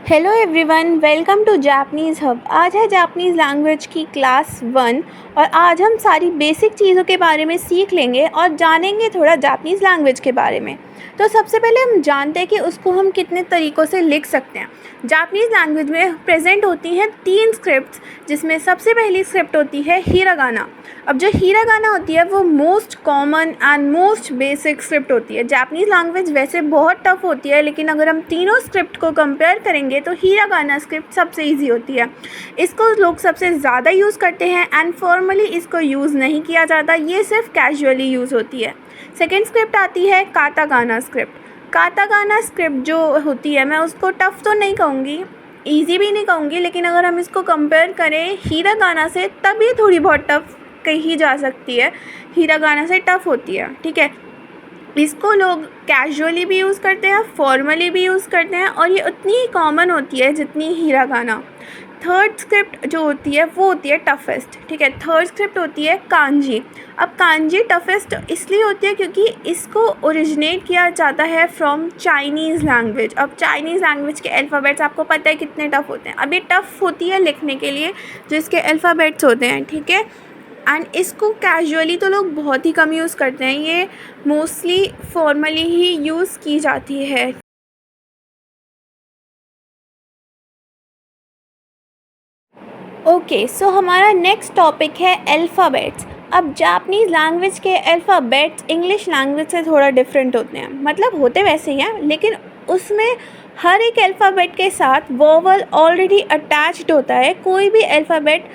Hello everyone, welcome to Japanese hub. आज है Japanese language की क्लास 1 और आज हम सारी बेसिक चीज़ों के बारे में सीख लेंगे और जानेंगे थोड़ा जापनीज़ लैंग्वेज के बारे में। तो सबसे पहले हम जानते हैं कि उसको हम कितने तरीक़ों से लिख सकते हैं। जापनीज़ लैंग्वेज में प्रेजेंट होती हैं 3 स्क्रिप्ट्स, जिसमें सबसे पहली स्क्रिप्ट होती है हिरागाना। अब जो हिरागाना होती है वो most common and most basic script होती है। जापनीज़ लैंग्वेज वैसे बहुत टफ होती है, लेकिन अगर हम तीनों स्क्रिप्ट को कंपेयर करेंगे तो हिरागाना स्क्रिप्ट सबसे इजी होती है। इसको लोग सबसे ज़्यादा यूज़ करते हैं एंड फॉर्मली इसको यूज़ नहीं किया जाता, ये सिर्फ कैजुअली यूज़ होती है। सेकेंड स्क्रिप्ट आती है काताकाना स्क्रिप्ट। काताकाना स्क्रिप्ट जो होती है, मैं उसको टफ़ तो नहीं कहूँगी, ईजी भी नहीं कहूँगी, लेकिन अगर हम इसको कंपेयर करें हिरागाना से तब ये थोड़ी बहुत टफ़ कही जा सकती है। हिरागाना से टफ़ होती है, ठीक है। इसको लोग कैजुअली भी यूज़ करते हैं, फॉर्मली भी यूज़ करते हैं और ये उतनी ही कॉमन होती है जितनी हिरागाना। थर्ड स्क्रिप्ट जो होती है वो होती है टफेस्ट, ठीक है। थर्ड स्क्रिप्ट होती है कांजी। अब कांजी टफेस्ट इसलिए होती है क्योंकि इसको ओरिजिनेट किया जाता है फ्रॉम चाइनीज़ लैंग्वेज। अब चाइनीज़ लैंग्वेज के अल्फ़ाबेट्स आपको पता है कितने टफ़ होते हैं। अब ये टफ़ होती है लिखने के लिए जो इसके अल्फ़ाबेट्स होते हैं, ठीक है। एंड इसको कैजुअली तो लोग बहुत ही कम यूज़ करते हैं, ये मोस्टली फॉर्मली ही यूज़ की जाती है। ओके, सो हमारा नेक्स्ट टॉपिक है अल्फ़ाबेट्स। अब जापनीज़ लैंग्वेज के अल्फ़ाबेट्स इंग्लिश लैंग्वेज से थोड़ा डिफरेंट होते हैं, मतलब होते वैसे ही हैं, लेकिन उसमें हर एक अल्फ़ाबेट के साथ वोवल ऑलरेडी अटैच्ड होता है। कोई भी अल्फ़ाबेट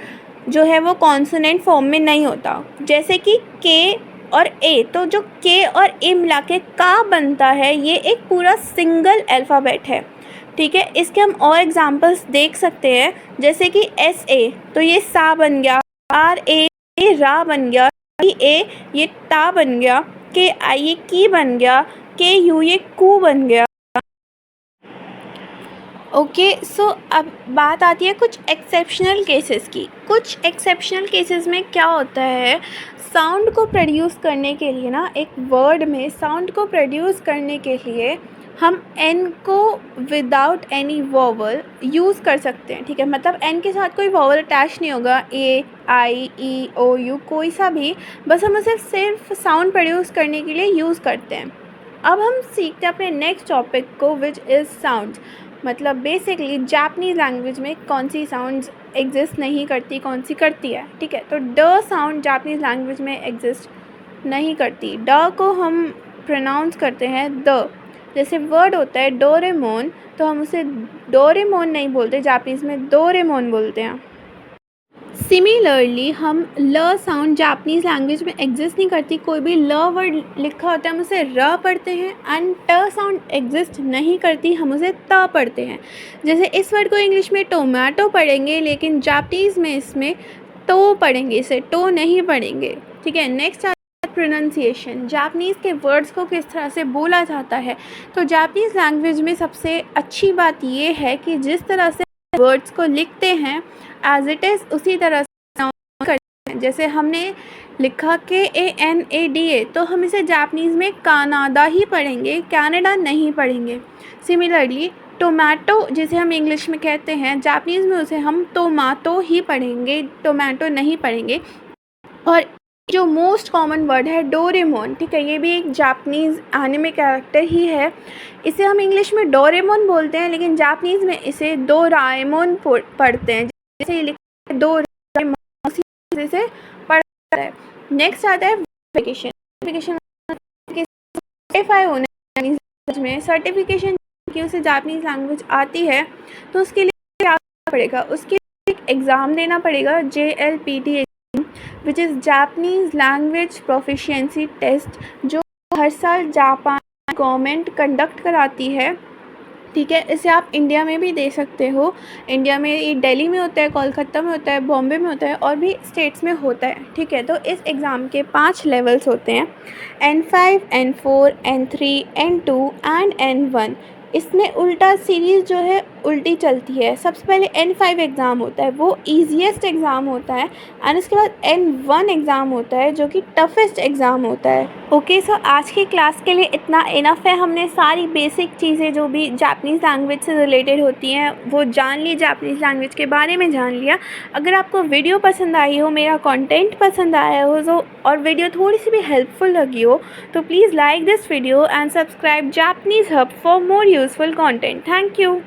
जो है वो कॉन्सोनेंट फॉर्म में नहीं होता, जैसे कि के और ए। तो जो के और ए मिला के का बनता है, ये एक पूरा सिंगल अल्फ़ाबेट है, ठीक है। इसके हम और एग्जांपल्स देख सकते हैं, जैसे कि एस ए तो ये सा बन गया, आर ए ये रा बन गया, ई ए ये ता बन गया, के आई ये की बन गया, के यू ये कू बन गया। ओके, सो अब बात आती है कुछ एक्सेप्शनल केसेस की। कुछ एक्सेप्शनल केसेस में क्या होता है, साउंड को प्रोड्यूस करने के लिए ना, एक वर्ड में साउंड को प्रोड्यूस करने के लिए हम एन को विदाउट एनी वोवल यूज़ कर सकते हैं, ठीक है। मतलब एन के साथ कोई वोवल अटैच नहीं होगा, ए आई ई ओ यू कोई सा भी, बस हम उसे सिर्फ साउंड प्रोड्यूस करने के लिए यूज़ करते हैं। अब हम सीखते हैं अपने नेक्स्ट टॉपिक को, विच इज़ साउंड्स। मतलब बेसिकली जापनीज़ लैंग्वेज में कौन सी साउंड्स एग्जिस्ट नहीं करती, कौन सी करती है, ठीक है। तो ड साउंड जापनीज़ लैंग्वेज में एग्जिस्ट नहीं करती। ड को हम प्रोनाउंस करते हैं द। जैसे वर्ड होता है डोरेमोन, तो हम उसे डोरेमोन नहीं बोलते, जापनीज़ में डोरेमोन बोलते हैं। सिमिलरली हम ल साउंड जापनीज़ लैंग्वेज में एग्जिस्ट नहीं करती। कोई भी ल वर्ड लिखा होता है हम उसे र पढ़ते हैं, एंड ट साउंड एग्जिस्ट नहीं करती, हम उसे त पढ़ते हैं। जैसे इस वर्ड को इंग्लिश में टोमेटो पढ़ेंगे, लेकिन जापनीज़ में इसमें तो पढ़ेंगे, इसे टो नहीं पढ़ेंगे, ठीक है। नेक्स्ट प्रोनाउंसिएशन, जापनीज़ के वर्ड्स को किस तरह से बोला जाता है। तो जापनीज़ लैंग्वेज में सबसे अच्छी बात ये है कि जिस तरह से वर्ड्स को लिखते हैं एज इट इज़ उसी तरह से करते हैं। जैसे हमने लिखा KANADA, तो हम इसे जापनीज़ में कानाडा ही पढ़ेंगे, कनाडा नहीं पढ़ेंगे। सिमिलरली टोमेटो जिसे हम इंग्लिश में कहते हैं, जापनीज़ में उसे हम टोमाटो ही पढ़ेंगे, टोमेटो नहीं पढ़ेंगे। और जो मोस्ट कॉमन वर्ड है डोरेमोन, ठीक है, ये भी एक जापनीज़ एनिमे कैरेक्टर ही है। इसे हम इंग्लिश में डोरेमोन बोलते हैं, लेकिन जापनीज़ में इसे डोराएमोन पढ़ते हैं। जैसे ये लिखा है डोराएमोन, उसी से पढ़ता है। नेक्स्ट आता है सर्टिफिकेशन। सर्टिफाई होने में, सर्टिफिकेशन की उसे जापनीज़ लैंग्वेज आती है तो उसके लिए क्या पड़ेगा, उसके लिए एक एग्ज़ाम देना पड़ेगा, JLPT which is Japanese language proficiency test, जो हर साल जापान गवर्नमेंट कंडक्ट कराती है, ठीक है। इसे आप इंडिया में भी दे सकते हो। इंडिया में ये दिल्ली में होता है, कोलकाता में होता है, बॉम्बे में होता है और भी स्टेट्स में होता है, ठीक है। तो इस एग्ज़ाम के 5 लेवल्स होते हैं, N5, N4, N3, N2 and N1। इसमें उल्टा सीरीज़ जो है उल्टी चलती है। सबसे पहले N5 एग्ज़ाम होता है, वो ईज़ीएस्ट एग्ज़ाम होता है एंड उसके बाद N1 एग्ज़ाम होता है जो कि टफ़ेस्ट एग्ज़ाम होता है। ओके, सो आज की क्लास के लिए इतना इनफ है। हमने सारी बेसिक चीज़ें जो भी जापानीज़ लैंग्वेज से रिलेटेड होती हैं वो जान ली, जापानीज़ लैंग्वेज के बारे में जान लिया। अगर आपको वीडियो पसंद आई हो, मेरा कंटेंट पसंद आया हो तो और वीडियो थोड़ी सी भी हेल्पफुल लगी हो तो please like this video and subscribe Japanese Hub for more useful content. Thank you.